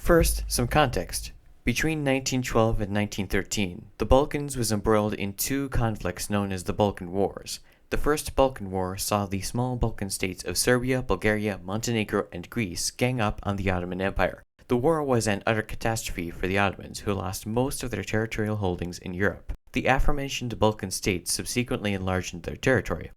First, some context. Between 1912 and 1913, the Balkans was embroiled in two conflicts known as the Balkan Wars. The First Balkan War saw the small Balkan states of Serbia, Bulgaria, Montenegro, and Greece gang up on the Ottoman Empire. The war was an utter catastrophe for the Ottomans, who lost most of their territorial holdings in Europe. The aforementioned Balkan states subsequently enlarged their territory.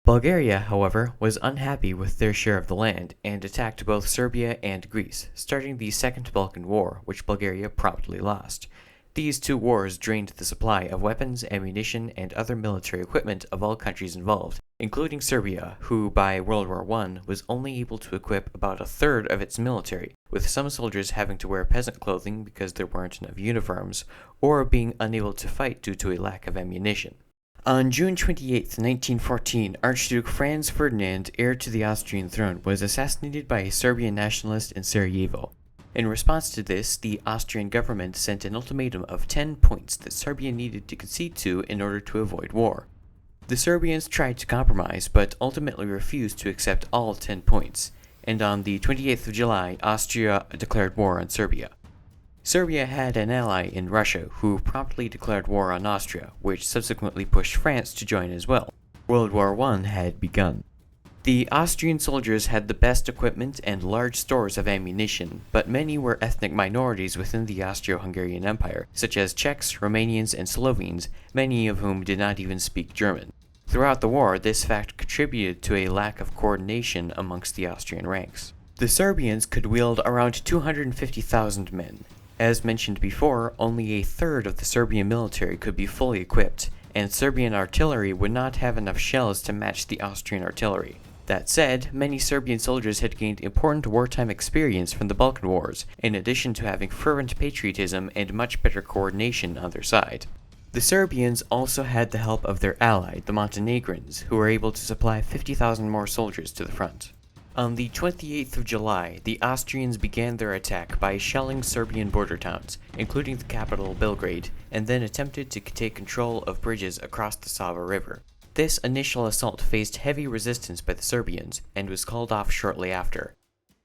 Bulgaria, however, was unhappy with their share of the land and attacked both Serbia and Greece, starting the Second Balkan War, which Bulgaria promptly lost. These two wars drained the supply of weapons, ammunition, and other military equipment of all countries involved, including Serbia, who by World War I was only able to equip about a third of its military, with some soldiers having to wear peasant clothing because there weren't enough uniforms, or being unable to fight due to a lack of ammunition. On June 28, 1914, Archduke Franz Ferdinand, heir to the Austrian throne, was assassinated by a Serbian nationalist in Sarajevo. In response to this, the Austrian government sent an ultimatum of 10 points that Serbia needed to concede to in order to avoid war. The Serbians tried to compromise, but ultimately refused to accept all 10 points, and on the 28th of July, Austria declared war on Serbia. Serbia had an ally in Russia, who promptly declared war on Austria, which subsequently pushed France to join as well. World War I had begun. The Austrian soldiers had the best equipment and large stores of ammunition, but many were ethnic minorities within the Austro-Hungarian Empire, such as Czechs, Romanians, and Slovenes, many of whom did not even speak German. Throughout the war, this fact contributed to a lack of coordination amongst the Austrian ranks. The Serbians could wield around 250,000 men. As mentioned before, only a third of the Serbian military could be fully equipped, and Serbian artillery would not have enough shells to match the Austrian artillery. That said, many Serbian soldiers had gained important wartime experience from the Balkan Wars, in addition to having fervent patriotism and much better coordination on their side. The Serbians also had the help of their ally, the Montenegrins, who were able to supply 50,000 more soldiers to the front. On the 28th of July, the Austrians began their attack by shelling Serbian border towns, including the capital Belgrade, and then attempted to take control of bridges across the Sava River. This initial assault faced heavy resistance by the Serbians, and was called off shortly after.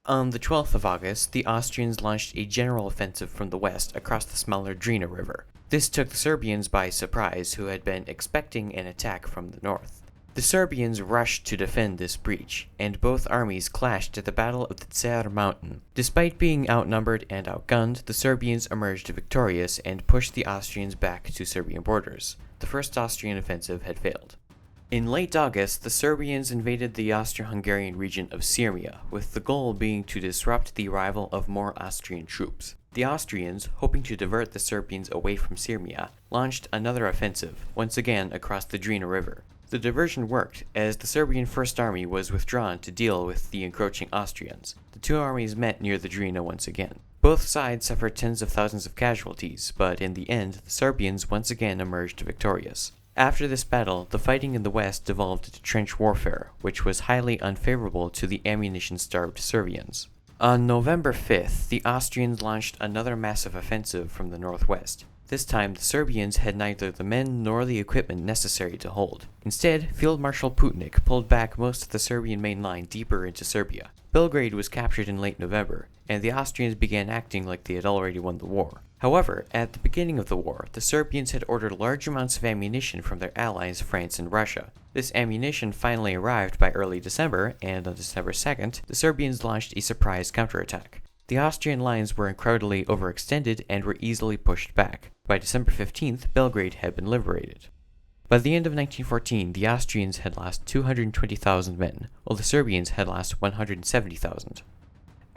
On the 12th of August, the Austrians launched a general offensive from the west across the smaller Drina River. This took the Serbians by surprise, who had been expecting an attack from the north. The Serbians rushed to defend this breach, and both armies clashed at the Battle of the Cer Mountain. Despite being outnumbered and outgunned, the Serbians emerged victorious and pushed the Austrians back to Serbian borders. The first Austrian offensive had failed. In late August, the Serbians invaded the Austro-Hungarian region of Sirmia, with the goal being to disrupt the arrival of more Austrian troops. The Austrians, hoping to divert the Serbians away from Sirmia, launched another offensive, once again across the Drina River. The diversion worked, as the Serbian First Army was withdrawn to deal with the encroaching Austrians. The two armies met near the Drina once again. Both sides suffered tens of thousands of casualties, but in the end, the Serbians once again emerged victorious. After this battle, the fighting in the west devolved into trench warfare, which was highly unfavorable to the ammunition-starved Serbians. On November 5th, the Austrians launched another massive offensive from the northwest. This time, the Serbians had neither the men nor the equipment necessary to hold. Instead, Field Marshal Putnik pulled back most of the Serbian main line deeper into Serbia. Belgrade was captured in late November, and the Austrians began acting like they had already won the war. However, at the beginning of the war, the Serbians had ordered large amounts of ammunition from their allies France and Russia. This ammunition finally arrived by early December, and on December 2nd, the Serbians launched a surprise counterattack. The Austrian lines were incredibly overextended and were easily pushed back. By December 15th, Belgrade had been liberated. By the end of 1914, the Austrians had lost 220,000 men, while the Serbians had lost 170,000.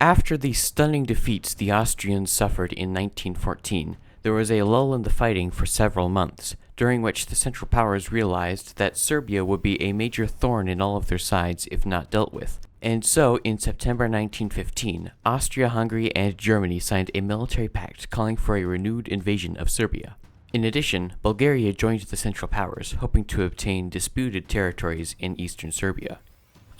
After the stunning defeats the Austrians suffered in 1914, there was a lull in the fighting for several months, during which the Central Powers realized that Serbia would be a major thorn in all of their sides if not dealt with. And so, in September 1915, Austria-Hungary and Germany signed a military pact calling for a renewed invasion of Serbia. In addition, Bulgaria joined the Central Powers, hoping to obtain disputed territories in eastern Serbia.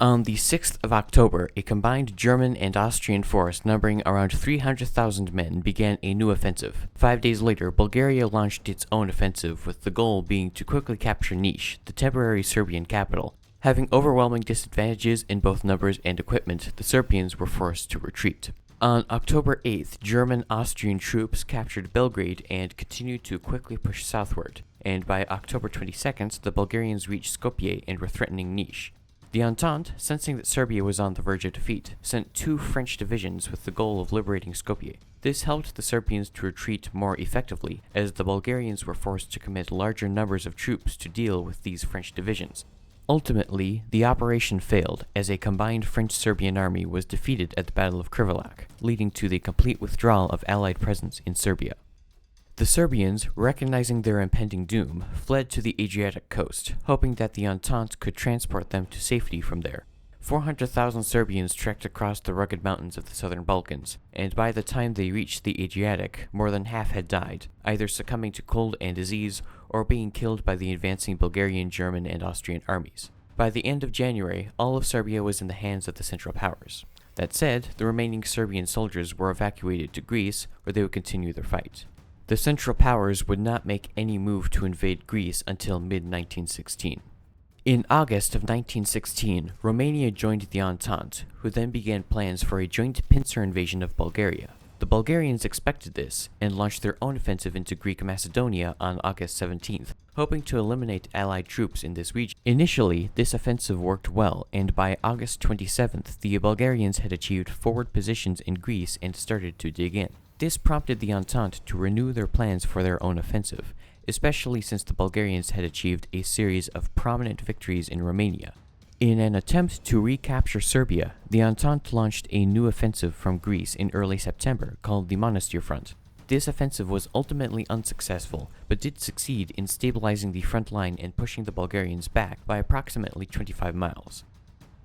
On the 6th of October, a combined German and Austrian force numbering around 300,000 men began a new offensive. 5 days later, Bulgaria launched its own offensive, with the goal being to quickly capture Niš, the temporary Serbian capital. Having overwhelming disadvantages in both numbers and equipment, the Serbians were forced to retreat. On October 8th, German-Austrian troops captured Belgrade and continued to quickly push southward, and by October 22nd, the Bulgarians reached Skopje and were threatening Niš. The Entente, sensing that Serbia was on the verge of defeat, sent 2 French divisions with the goal of liberating Skopje. This helped the Serbians to retreat more effectively, as the Bulgarians were forced to commit larger numbers of troops to deal with these French divisions. Ultimately, the operation failed, as a combined French-Serbian army was defeated at the Battle of Krivolak, leading to the complete withdrawal of Allied presence in Serbia. The Serbians, recognizing their impending doom, fled to the Adriatic coast, hoping that the Entente could transport them to safety from there. 400,000 Serbians trekked across the rugged mountains of the southern Balkans, and by the time they reached the Adriatic, more than half had died, either succumbing to cold and disease, or being killed by the advancing Bulgarian, German, and Austrian armies. By the end of January, all of Serbia was in the hands of the Central Powers. That said, the remaining Serbian soldiers were evacuated to Greece, where they would continue their fight. The Central Powers would not make any move to invade Greece until mid-1916. In August of 1916, Romania joined the Entente, who then began plans for a joint pincer invasion of Bulgaria. The Bulgarians expected this, and launched their own offensive into Greek Macedonia on August 17th, hoping to eliminate Allied troops in this region. Initially, this offensive worked well, and by August 27th, the Bulgarians had achieved forward positions in Greece and started to dig in. This prompted the Entente to renew their plans for their own offensive, especially since the Bulgarians had achieved a series of prominent victories in Romania. In an attempt to recapture Serbia, the Entente launched a new offensive from Greece in early September called the Monastir Front. This offensive was ultimately unsuccessful, but did succeed in stabilizing the front line and pushing the Bulgarians back by approximately 25 miles.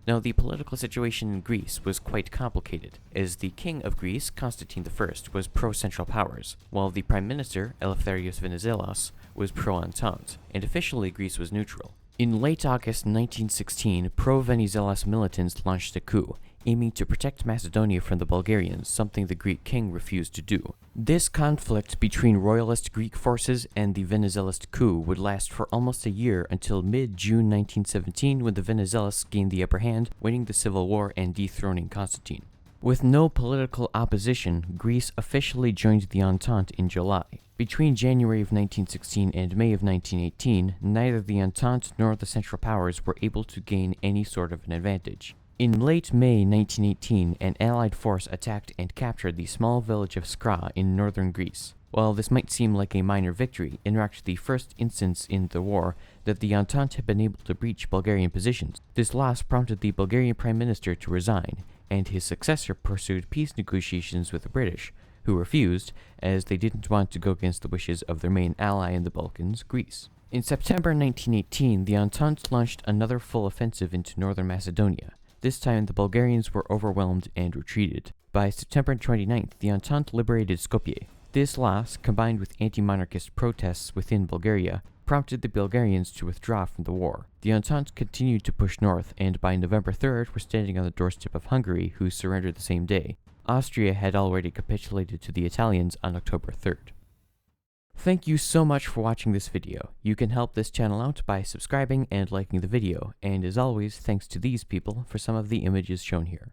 Now, the political situation in Greece was quite complicated, as the king of Greece, Constantine I, was pro-Central Powers, while the prime minister, Eleftherios Venizelos, was pro-Entente, and officially Greece was neutral. In late August 1916, pro-Venizelos militants launched a coup, aiming to protect Macedonia from the Bulgarians, something the Greek king refused to do. This conflict between royalist Greek forces and the Venizelos coup would last for almost a year until mid-June 1917, when the Venizelos gained the upper hand, winning the civil war and dethroning Constantine. With no political opposition, Greece officially joined the Entente in July. Between January of 1916 and May of 1918, neither the Entente nor the Central Powers were able to gain any sort of an advantage. In late May 1918, an Allied force attacked and captured the small village of Skra in northern Greece. While this might seem like a minor victory, it marked the first instance in the war that the Entente had been able to breach Bulgarian positions. This loss prompted the Bulgarian Prime Minister to resign, and his successor pursued peace negotiations with the British, who refused, as they didn't want to go against the wishes of their main ally in the Balkans, Greece. In September 1918, the Entente launched another full offensive into northern Macedonia. This time, the Bulgarians were overwhelmed and retreated. By September 29th, the Entente liberated Skopje. This loss, combined with anti-monarchist protests within Bulgaria, prompted the Bulgarians to withdraw from the war. The Entente continued to push north, and by November 3rd were standing on the doorstep of Hungary, who surrendered the same day. Austria had already capitulated to the Italians on October 3rd. Thank you so much for watching this video. You can help this channel out by subscribing and liking the video, and as always, thanks to these people for some of the images shown here.